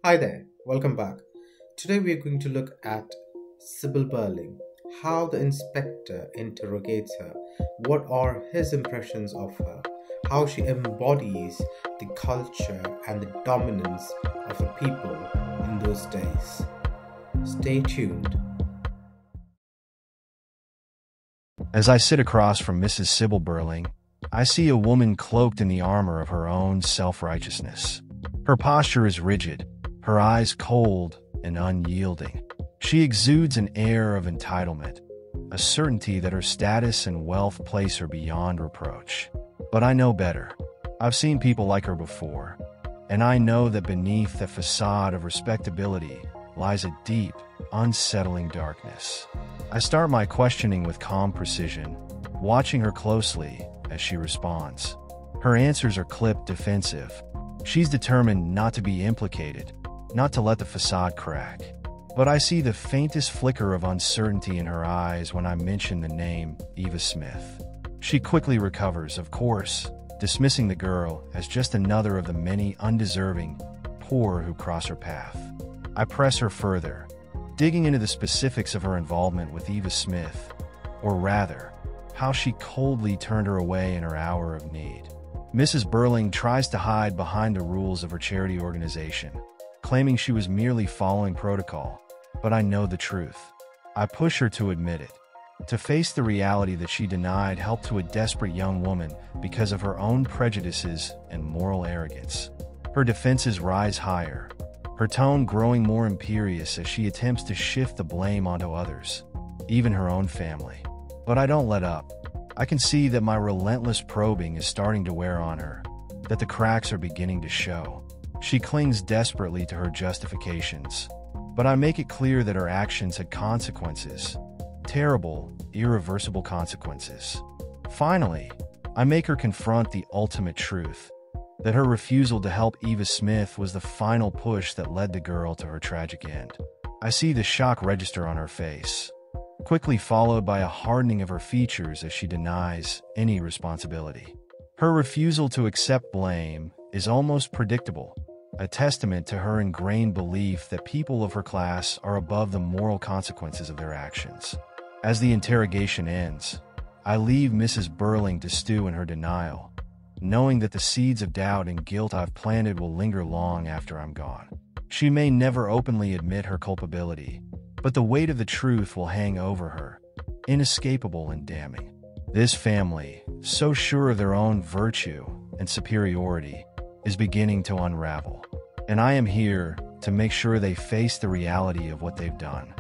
Hi there, welcome back. Today we are going to look at Sybil Birling, how the inspector interrogates her, what are his impressions of her, how she embodies the culture and the dominance of the people in those days. Stay tuned. As I sit across from Mrs. Sybil Birling, I see a woman cloaked in the armor of her own self-righteousness. Her posture is rigid, her eyes cold and unyielding. She exudes an air of entitlement, a certainty that her status and wealth place her beyond reproach. But I know better. I've seen people like her before, and I know that beneath the facade of respectability lies a deep, unsettling darkness. I start my questioning with calm precision, watching her closely as she responds. Her answers are clipped defensive. She's determined not to be implicated, not to let the facade crack. But I see the faintest flicker of uncertainty in her eyes when I mention the name Eva Smith. She quickly recovers, of course, dismissing the girl as just another of the many undeserving poor who cross her path. I press her further, digging into the specifics of her involvement with Eva Smith, or rather, how she coldly turned her away in her hour of need. Mrs. Birling tries to hide behind the rules of her charity organization, claiming she was merely following protocol, but I know the truth. I push her to admit it, to face the reality that she denied help to a desperate young woman because of her own prejudices and moral arrogance. Her defenses rise higher, her tone growing more imperious as she attempts to shift the blame onto others, even her own family. But I don't let up. I can see that my relentless probing is starting to wear on her, that the cracks are beginning to show. She clings desperately to her justifications, but I make it clear that her actions had consequences, terrible, irreversible consequences. Finally, I make her confront the ultimate truth, that her refusal to help Eva Smith was the final push that led the girl to her tragic end. I see the shock register on her face, quickly followed by a hardening of her features as she denies any responsibility. Her refusal to accept blame is almost predictable, a testament to her ingrained belief that people of her class are above the moral consequences of their actions. As the interrogation ends, I leave Mrs. Birling to stew in her denial, knowing that the seeds of doubt and guilt I've planted will linger long after I'm gone. She may never openly admit her culpability, but the weight of the truth will hang over her, inescapable and damning. This family, so sure of their own virtue and superiority, is beginning to unravel, and I am here to make sure they face the reality of what they've done.